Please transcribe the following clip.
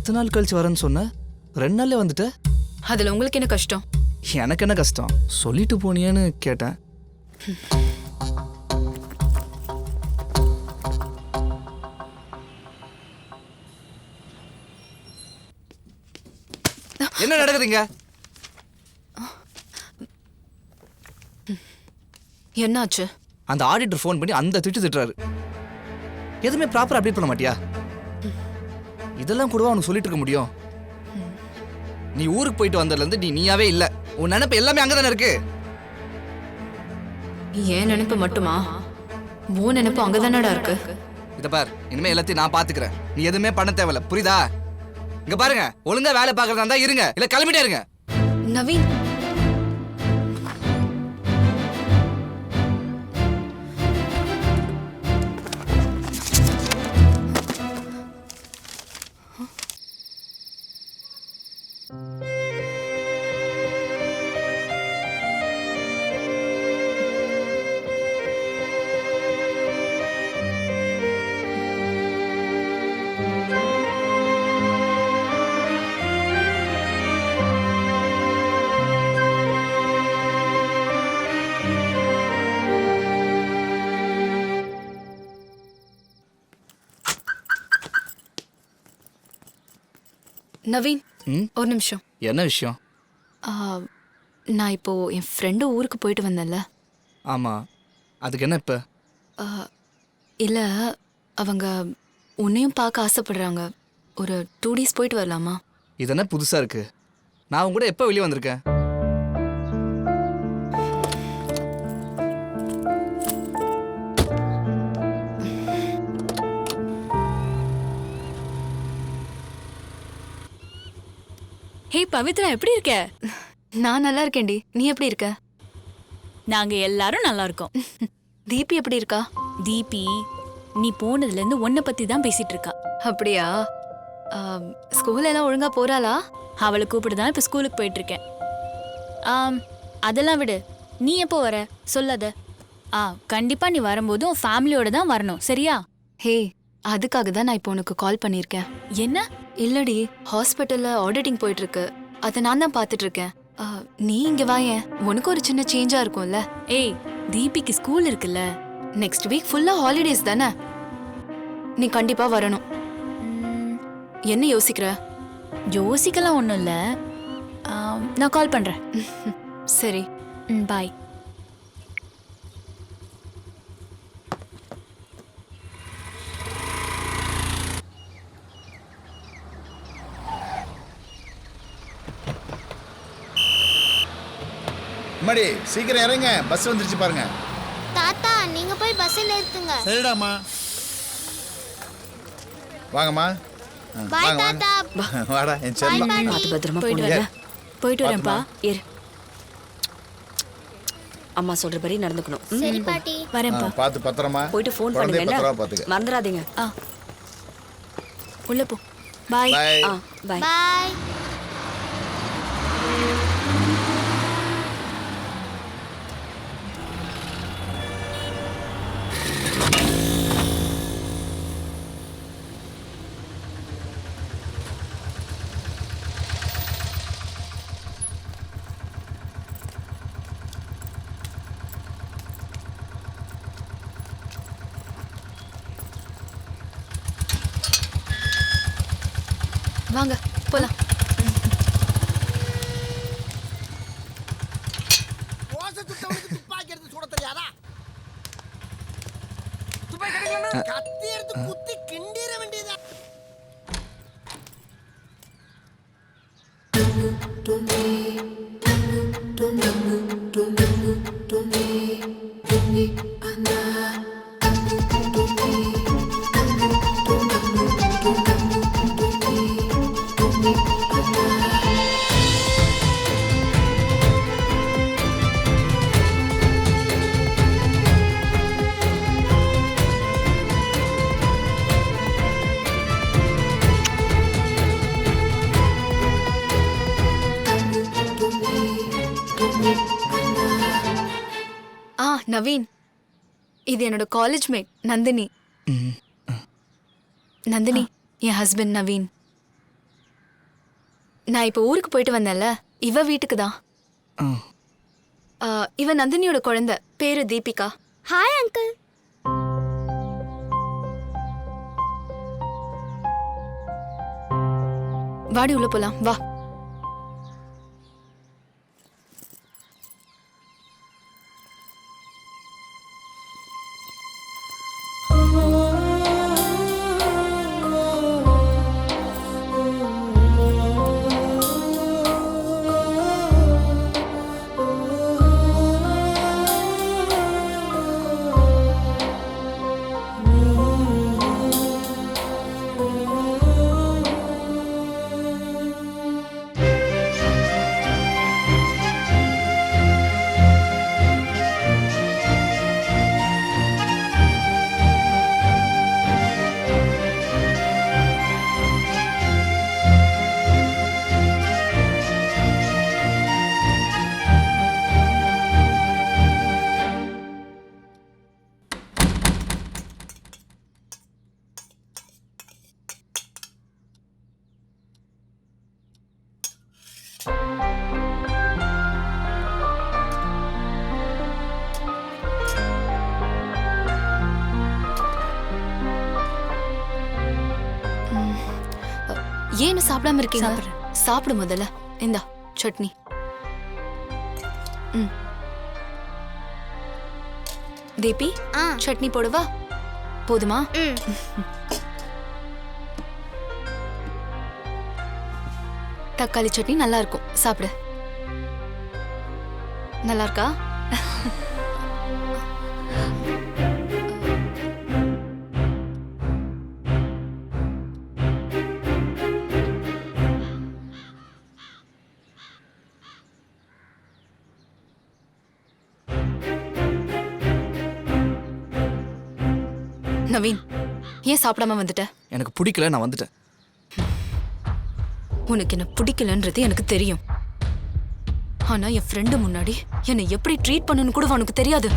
10 நாள் கழிச்சு வரேன்னு சொன்ன 2 நாள்ல வந்துட்ட. அதுல உங்களுக்கு என்ன கஷ்டம்? எனக்கு என்ன கஷ்டம், சொல்லிட்டு போனியேன்னு கேட்டேன். என்ன நடக்குதுங்க? என்னாச்சு? அந்த ஆடிட்டர் ஃபோன் பண்ணி அந்த திட்டுறாரு. எதுவுமே ப்ராப்பரா அப்டேட் பண்ண மாட்டியா? இதெல்லாம் கூடவா உனக்கு சொல்லிட்டு இருக்க முடியும்? நீ ஊருக்கு போயிட்டு வந்ததுல இருந்து நீயாவே இல்ல. உன் நினைப்பு எல்லாமே அங்கதானே இருக்கு. ஏன் நினைப்பு மட்டுமா? உன் நினைப்பு அங்கதானடா இருக்கு. இத பார், இனிமே எல்லாத்தையும் நான் பாத்துக்கிறேன். நீ எதுவுமே பண்ண தேவையில்ல, புரியுதா? இங்க பாருங்க, ஒழுங்கா வேலை பாக்குறதா இருந்தா இருங்க, இல்ல கிளம்பிட்டே இருங்க. நவீன், நவீன், ஒரு நிமிஷம். என்ன விஷயம்? நான் இப்போ என் ஃப்ரெண்டு ஊருக்கு போயிட்டு வந்தேன்ல. ஆமா, அதுக்கு என்ன இப்ப? இல்ல, அவங்க உன்னையும் பார்க்க ஆசைப்படுறாங்க. ஒரு 2 days போயிட்டு வரலாமா? இது என்ன புதுசா இருக்கு? நான் உங்க கூட எப்ப வெளியே வந்திருக்கேன்? ஹே பவித்ரா, எப்படி இருக்க? நான் நல்லா இருக்கேன்டி, நீ எப்படி இருக்க? நாங்க எல்லாரும் நல்லா இருக்கோம். தீபி எப்படி இருக்கா? தீபி நீ போனதுல இருந்து உன்னை பத்தி தான் பேசிட்டு இருக்கா. அப்படியா? ஸ்கூல் எல்லாம் ஒழுங்கா போறாளா? அவளை கூப்பிட்டுதான் இப்ப ஸ்கூலுக்கு போயிட்டு இருக்கேன். அதெல்லாம் விடு, நீ எப்போ வர சொல்லாத. கண்டிப்பா நீ வரும்போது உன் ஃபேமிலியோட தான் வரணும், சரியா? ஹே, அதுக்காக தான் நான் இப்போ உனக்கு கால் பண்ணியிருக்கேன். என்ன? இல்லடி, ஹாஸ்பிட்டல்ல ஆடிட்டிங் போயிட்டு இருக்கு, அதை நான் தான் பார்த்துட்டு இருக்கேன். நீ இங்க வாயேன், உனக்கு ஒரு சின்ன சேஞ்சா இருக்கும்ல. ஏய், தீபிக்கு ஸ்கூல் இருக்குல்ல. நெக்ஸ்ட் வீக் ஃபுல்லா ஹாலிடேஸ் தானே, நீ கண்டிப்பா வரணும். என்ன யோசிக்கிற? யோசிக்கலாம் ஒன்றும் இல்லை, நான் கால் பண்றேன். சரி, பாய். மடி சீக்கிரம் இறங்க, பஸ் வந்துருச்சு பாருங்க. தாத்தா, நீங்க போய் பஸ்ல ஏத்துங்க. சரிடாமா, வாங்கம்மா. பாய் தாத்தா. வாடா என் செல்லம். பார்த்து பத்திரமா போயிட்டு போங்க. வரேன். போயிட்டு வரேன்ப்பா. இரு, அம்மா சொல்றபடி நடந்துக்கணும். சரி பாட்டி. வரேன்ப்பா. பார்த்து பத்திரமா போயிட்டு ஃபோன் குழந்தைய பண்ணுங்க, பத்திரமா பாத்துக்க. மறந்துடாதீங்க. உள்ள போ. பாய். பாய். பாய். பாய். வாங்க போலாம். துப்பாக்கி எடுத்து சுட தெரியாதா? கத்தி எடுத்து குத்தி கிண்டிர வேண்டியதா? நவீன், இது என்னோட காலேஜ் மேட் நந்தினி. நந்தினி என் ஹஸ்பண்ட் நவீன். நான் இப்போ ஊருக்கு போயிட்டு வந்தேன்ல, இவ வீட்டுக்கு தான். ஆ. இவ நந்தினியோட குழந்தை, பேரு தீபிகா. Hi uncle. வாடி உள்ள போலாம், வா. ஏன்னு சாப்பிடாம இருக்கீங்க? சாப்பிடு முதல்ல. இந்தா சட்னி. தீபி, சட்னி போடுவா? போதுமா? தக்காளி சட்னி நல்லா இருக்கும், சாப்பிடு. நல்லா இருக்கா? நவீன், ஏன் சாப்பிடாம வந்துட்ட? எனக்கு பிடிக்கல, நான் வந்துட்டேன். உனக்கு என்ன பிடிக்கலன்றது எனக்கு தெரியும். ஆனா என் ஃப்ரெண்டு முன்னாடி என்னை எப்படி ட்ரீட் பண்ணணும்னு கூட உனக்கு தெரியாது.